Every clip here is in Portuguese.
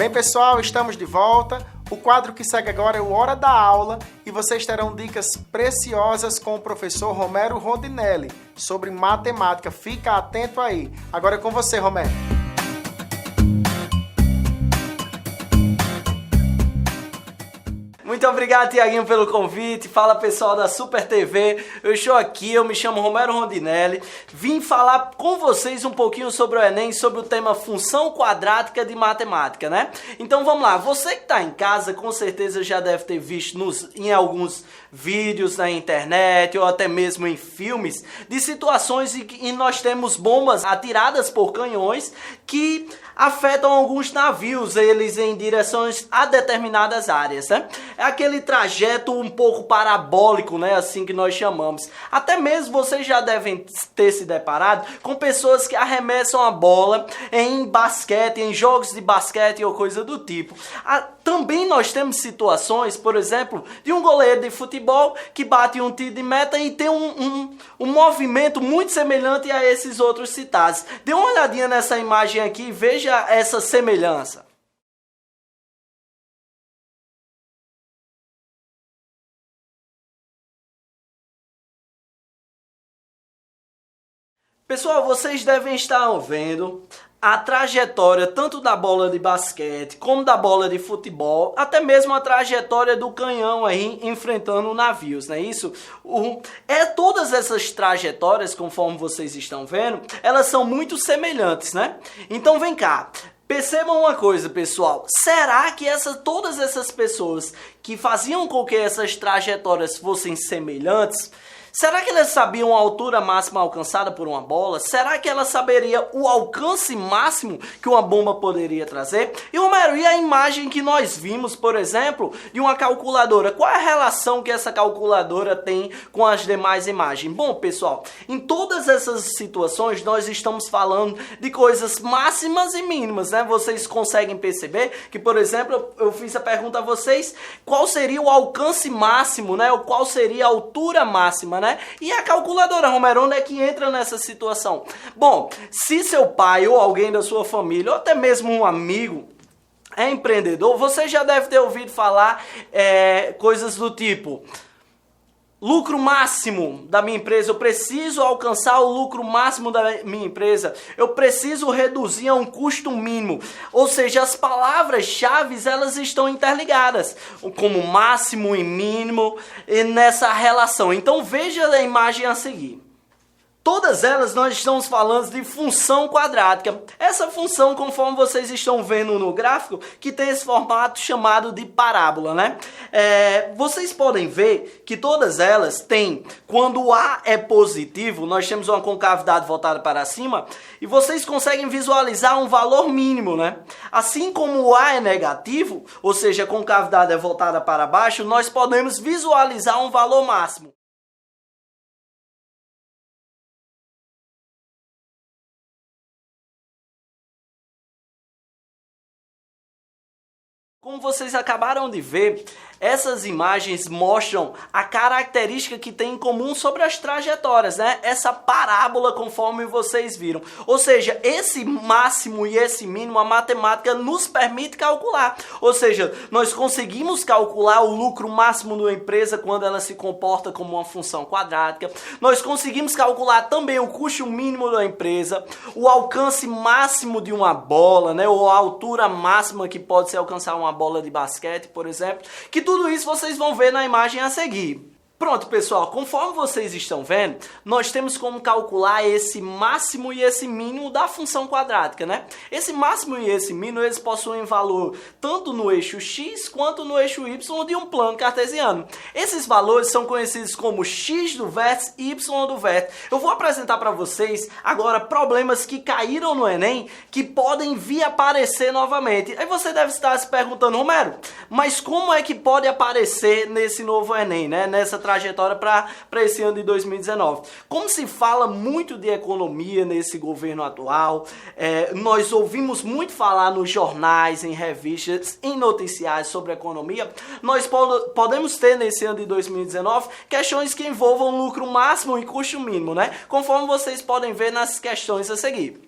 Bem, pessoal, estamos de volta. O quadro que segue agora é o Hora da Aula e vocês terão dicas preciosas com o professor Romero Rondinelli sobre matemática. Fica atento aí. Agora é com você, Romero. Muito obrigado, Tiaguinho, pelo convite. Fala, pessoal da Super TV. Eu estou aqui, eu me chamo Romero Rondinelli. Vim falar com vocês um pouquinho sobre o Enem, sobre o tema função quadrática de matemática, né? Então vamos lá. Você que está em casa, com certeza já deve ter visto em alguns vídeos na internet ou até mesmo em filmes de situações em que nós temos bombas atiradas por canhões que afetam alguns navios, eles em direções a determinadas áreas, né? É aquele trajeto um pouco parabólico, né? Assim que nós chamamos. Até mesmo vocês já devem ter se deparado com pessoas que arremessam a bola em basquete, em jogos de basquete ou coisa do tipo. Também nós temos situações, por exemplo, de um goleiro de futebol que bate um tiro de meta e tem um movimento muito semelhante a esses outros citados. Dê uma olhadinha nessa imagem aqui e veja essa semelhança. Pessoal, vocês devem estar vendo a trajetória tanto da bola de basquete como da bola de futebol, até mesmo a trajetória do canhão aí enfrentando navios, não é isso? Todas essas trajetórias, conforme vocês estão vendo, elas são muito semelhantes, né? Então vem cá. Percebam uma coisa, pessoal, será que todas essas pessoas que faziam com que essas trajetórias fossem semelhantes, será que elas sabiam a altura máxima alcançada por uma bola? Será que elas saberiam o alcance máximo que uma bomba poderia trazer? E Romero, e a imagem que nós vimos, por exemplo, de uma calculadora? Qual é a relação que essa calculadora tem com as demais imagens? Bom, pessoal, em todas essas situações nós estamos falando de coisas máximas e mínimas, né? Vocês conseguem perceber que, por exemplo, eu fiz a pergunta a vocês, qual seria o alcance máximo, né? Ou qual seria a altura máxima, né? E a calculadora, Romero, onde é que entra nessa situação? Bom, se seu pai ou alguém da sua família, ou até mesmo um amigo, é empreendedor, você já deve ter ouvido falar coisas do tipo: lucro máximo da minha empresa, eu preciso alcançar o lucro máximo da minha empresa, eu preciso reduzir a um custo mínimo. Ou seja, as palavras-chave elas estão interligadas, como máximo e mínimo, e nessa relação. Então veja a imagem a seguir. Todas elas nós estamos falando de função quadrática. Essa função, conforme vocês estão vendo no gráfico, que tem esse formato chamado de parábola, né? Vocês podem ver que todas elas têm, quando o A é positivo, nós temos uma concavidade voltada para cima, e vocês conseguem visualizar um valor mínimo, né? Assim como o A é negativo, ou seja, a concavidade é voltada para baixo, nós podemos visualizar um valor máximo. Como vocês acabaram de ver, essas imagens mostram a característica que tem em comum sobre as trajetórias, né? Essa parábola, conforme vocês viram. Ou seja, esse máximo e esse mínimo, a matemática nos permite calcular. Ou seja, nós conseguimos calcular o lucro máximo de uma empresa quando ela se comporta como uma função quadrática. Nós conseguimos calcular também o custo mínimo da empresa, o alcance máximo de uma bola, né? Ou a altura máxima que pode se alcançar uma bola de basquete, por exemplo, que tudo isso vocês vão ver na imagem a seguir. Pronto, pessoal, conforme vocês estão vendo, nós temos como calcular esse máximo e esse mínimo da função quadrática, né? Esse máximo e esse mínimo, eles possuem valor tanto no eixo x quanto no eixo y de um plano cartesiano. Esses valores são conhecidos como x do vértice e y do vértice. Eu vou apresentar para vocês agora problemas que caíram no Enem que podem vir aparecer novamente. Aí você deve estar se perguntando: Romero, mas como é que pode aparecer nesse novo Enem, né? Nessa trajetória para esse ano de 2019. Como se fala muito de economia nesse governo atual, nós ouvimos muito falar nos jornais, em revistas, em noticiários sobre economia, nós podemos ter nesse ano de 2019 questões que envolvam lucro máximo e custo mínimo, né? Conforme vocês podem ver nas questões a seguir.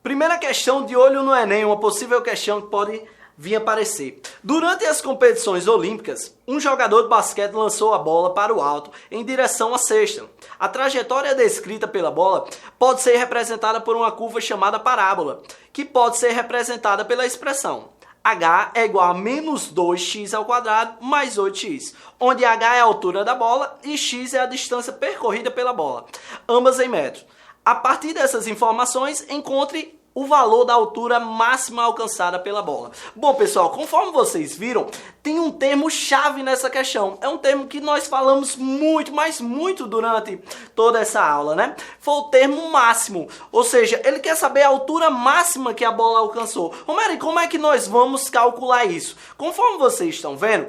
Primeira questão de olho no Enem, uma possível questão que pode vir aparecer. Durante as competições olímpicas, um jogador de basquete lançou a bola para o alto em direção à cesta. A trajetória descrita pela bola pode ser representada por uma curva chamada parábola, que pode ser representada pela expressão h é igual a menos 2x ao quadrado mais 8x, onde h é a altura da bola e x é a distância percorrida pela bola, ambas em metros. A partir dessas informações, encontre o valor da altura máxima alcançada pela bola. Bom, pessoal, conforme vocês viram, tem um termo-chave nessa questão. É um termo que nós falamos muito, mas muito durante toda essa aula, né? Foi o termo máximo. Ou seja, ele quer saber a altura máxima que a bola alcançou. Romero, e como é que nós vamos calcular isso? Conforme vocês estão vendo,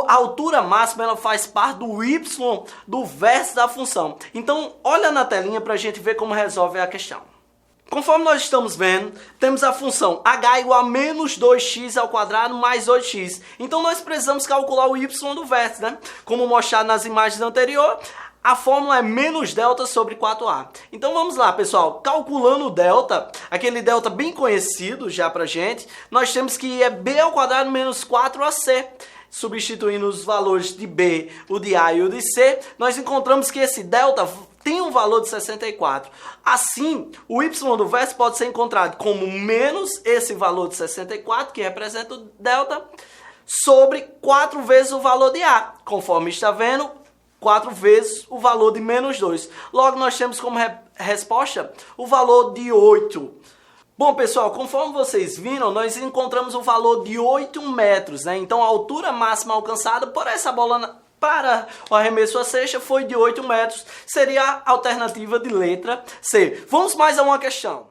a altura máxima ela faz parte do y do vértice da função. Então, olha na telinha para a gente ver como resolve a questão. Conforme nós estamos vendo, temos a função h igual a menos 2x ao quadrado mais 8x. Então nós precisamos calcular o y do vértice, né? Como mostrado nas imagens anteriores, a fórmula é menos delta sobre 4a. Então vamos lá, pessoal. Calculando o delta, aquele delta bem conhecido já pra gente, nós temos que é b ao quadrado menos 4ac. Substituindo os valores de b, o de a e o de c, nós encontramos que esse delta tem um valor de 64. Assim, o y do vértice pode ser encontrado como menos esse valor de 64, que representa o delta, sobre 4 vezes o valor de a. Conforme está vendo, 4 vezes o valor de menos 2. Logo, nós temos como resposta o valor de 8. Bom, pessoal, conforme vocês viram, nós encontramos o valor de 8 metros, né? Então, a altura máxima alcançada por essa bola para o arremesso à cesta foi de 8 metros. Seria a alternativa de letra C. Vamos mais a uma questão.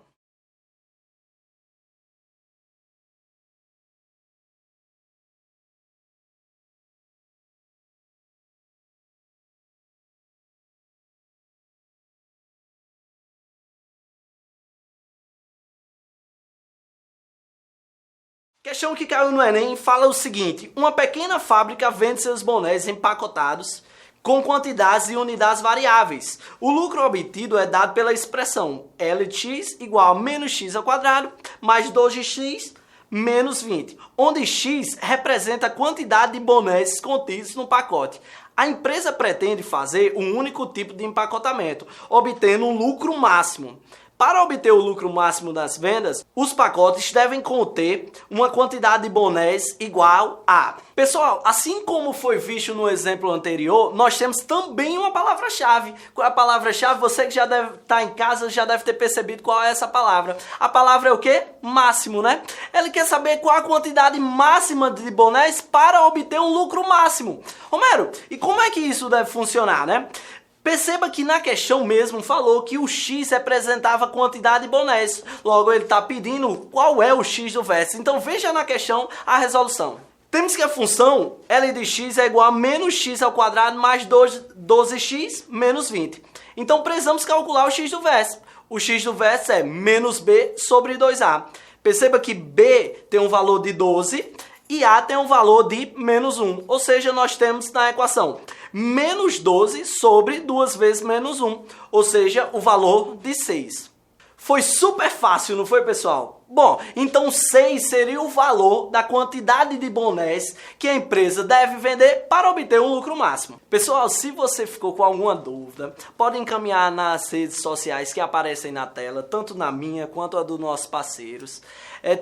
Questão que caiu no Enem fala o seguinte: uma pequena fábrica vende seus bonés empacotados com quantidades e unidades variáveis. O lucro obtido é dado pela expressão LX igual a menos x ao quadrado mais 2x menos 20, onde x representa a quantidade de bonés contidos no pacote. A empresa pretende fazer um único tipo de empacotamento, obtendo um lucro máximo. Para obter o lucro máximo das vendas, os pacotes devem conter uma quantidade de bonés igual a... Pessoal, assim como foi visto no exemplo anterior, nós temos também uma palavra-chave. Qual é a palavra-chave? Você que já deve estar em casa já deve ter percebido qual é essa palavra. A palavra é o quê? Máximo, né? Ele quer saber qual a quantidade máxima de bonés para obter um lucro máximo. Romero, e como é que isso deve funcionar, né? Perceba que na questão mesmo falou que o x representava a quantidade de bonés. Logo, ele está pedindo qual é o x do vértice. Então, veja na questão a resolução. Temos que a função L de x é igual a menos x ao quadrado mais 12x menos 20. Então, precisamos calcular o x do vértice. O x do vértice é menos b sobre 2a. Perceba que b tem um valor de 12 e a tem um valor de menos 1. Ou seja, nós temos na equação menos 12 sobre 2 vezes menos 1. Ou seja, o valor de 6. Foi super fácil, não foi, pessoal? Bom, então 6 seria o valor da quantidade de bonés que a empresa deve vender para obter um lucro máximo. Pessoal, se você ficou com alguma dúvida, pode encaminhar nas redes sociais que aparecem na tela, tanto na minha quanto a dos nossos parceiros.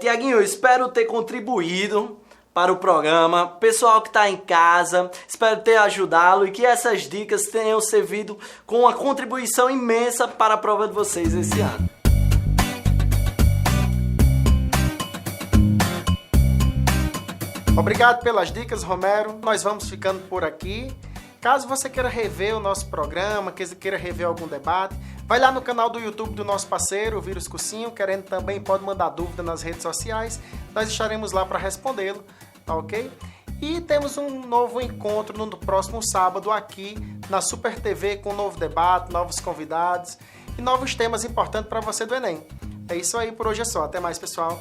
Tiaguinho, eu espero ter contribuído para o programa. Pessoal que está em casa, espero ter ajudá-lo e que essas dicas tenham servido com uma contribuição imensa para a prova de vocês esse ano. Obrigado pelas dicas, Romero. Nós vamos ficando por aqui. Caso você queira rever o nosso programa, queira rever algum debate, vai lá no canal do YouTube do nosso parceiro, o Vírus Cursinho. Querendo também, pode mandar dúvida nas redes sociais. Nós estaremos lá para respondê-lo, tá ok? E temos um novo encontro no próximo sábado aqui na Super TV com um novo debate, novos convidados e novos temas importantes para você do Enem. É isso aí, por hoje é só. Até mais, pessoal.